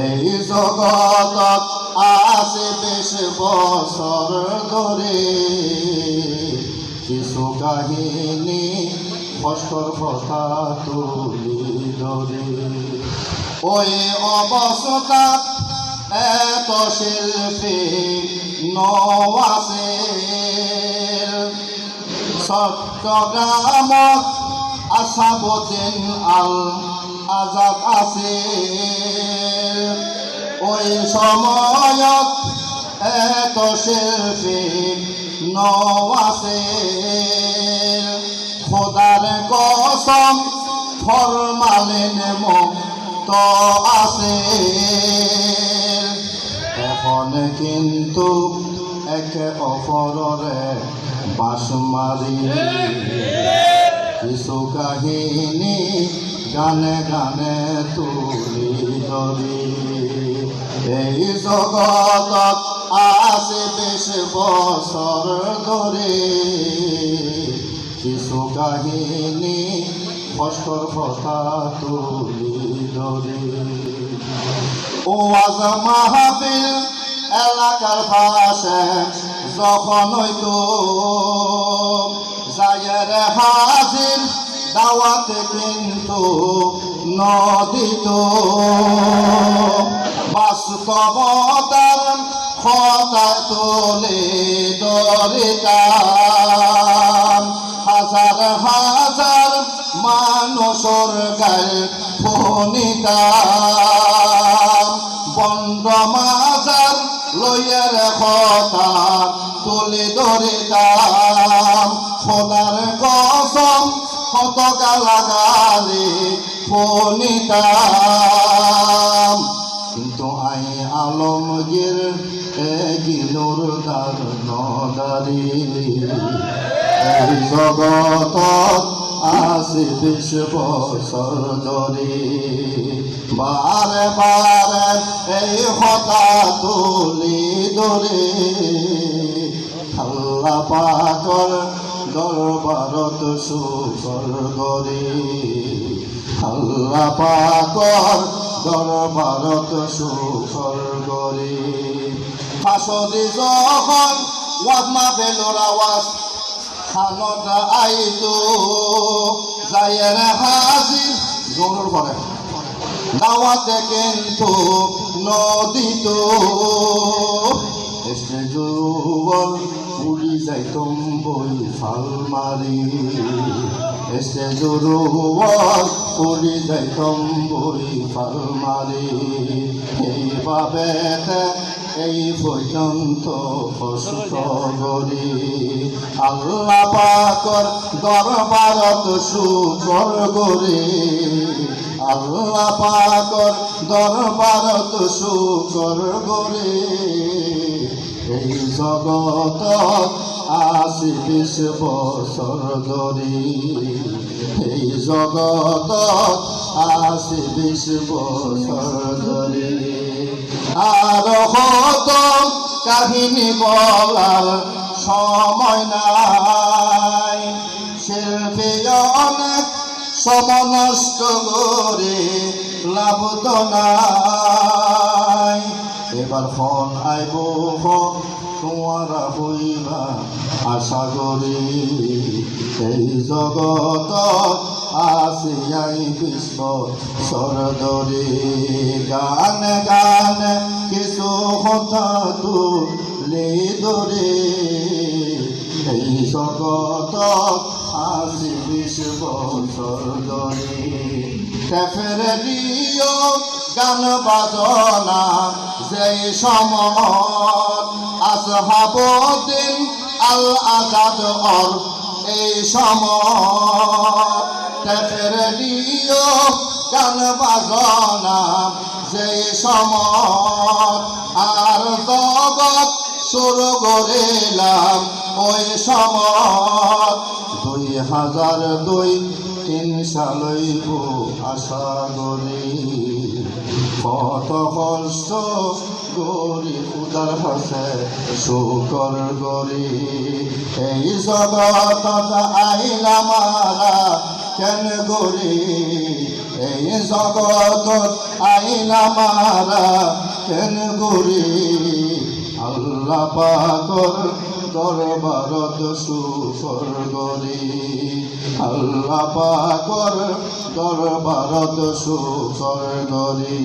এই জগতত আছে বেশ বছর ধরে কিছু কাহিনী কষ্টর কথা তুলি ধরে ওই অবস্থাত এত শিল্পী নওয়াছে চট্টগ্রামত আসাবুদ্দিন আল আজাদ আছে ওই সময়ত এত শিল্পী নওয়াছে খোদার কসম ফরমালিন মুক্ত আছে এখন কিন্তু একে অপররে বাস মারি কিছু কাহিনী গানে গানে তুলি ধরি এই জগতত আছে বেশ বছর ধরে কিছু কাহিনী কষ্টর কথা তুলি ধরি ওয়াজ মাহফিল এলাকার পাশে যখন হইতো জায়ের হাজির দাওয়াতে কিন্তু নদিত বাস্তবতার কথা তুলে ধরিতাম হাজার হাজার মানুষের গায়ে ফোনিতাম বন্ধ মাজার লইয়ার কথা তুলে ধরিতাম খোদার কসম কত গালাগালি ফোনিতাম কিন্তু আই আলমগীর গিনুর দার নদারি এই জগতত আছে বিশ বছর ধরে বারে বারে এই কথা তুলি ধরে আল্লাহ পাকর দরবারত শুকর করে আল্লাহ পাকর দরবারত শুকর করে হাসদি যখন ওয়াজ মাহফিলের আওয়াজ খানত আইতো জায়ের হাজির জোর করে দাওয়াতে কিন্তু নদিত স্টেজুয়াল উড়ি যাইতম বই ফাল মারি স্টেজুয়াল উড়ি যাইতম বই ফাল মারি এইভাবে এই পর্যন্ত কষ্ট করি আল্লাহ পাকর দরবারত শুকর করে আল্লাহ পাকর দরবারত শুকর করে এই জগতত আছে বিশ বছর ধরে এই জগতত আছে বিশ বছর ধরে আর কত কাহিনী বলার সময় নাই শিল্পী অনেক সময় নষ্ট করে লাভ তো নাই এবার ফোন আইব তোমারা হইবা আশা করি এই জগতত আছে আই বিশ্ব সরদরে গানে গানে কিছু কথা তুলে ধরে এই জগতত আছে বিশ বছর ধরে ক্যাফের রেডিও গান বাজনা যেই সময় আসহাবুদ্দিন আল আজাদ অর এই সময় ক্যাফের রেডিও গান বাজনা যেই সময় আর জগৎ শুরু করিলাম ওই সময় 2002-3 সালইব আশা করি কত কষ্ট করি উদার হাসে শুকর করি এই জগতত আইলাম কেন গরি এই জগত আইনা মারা কেন গরি আল্লাহ পাকর দরবারত সুফর গরি আল্লাহ পাকর দরবারত সুফর গরি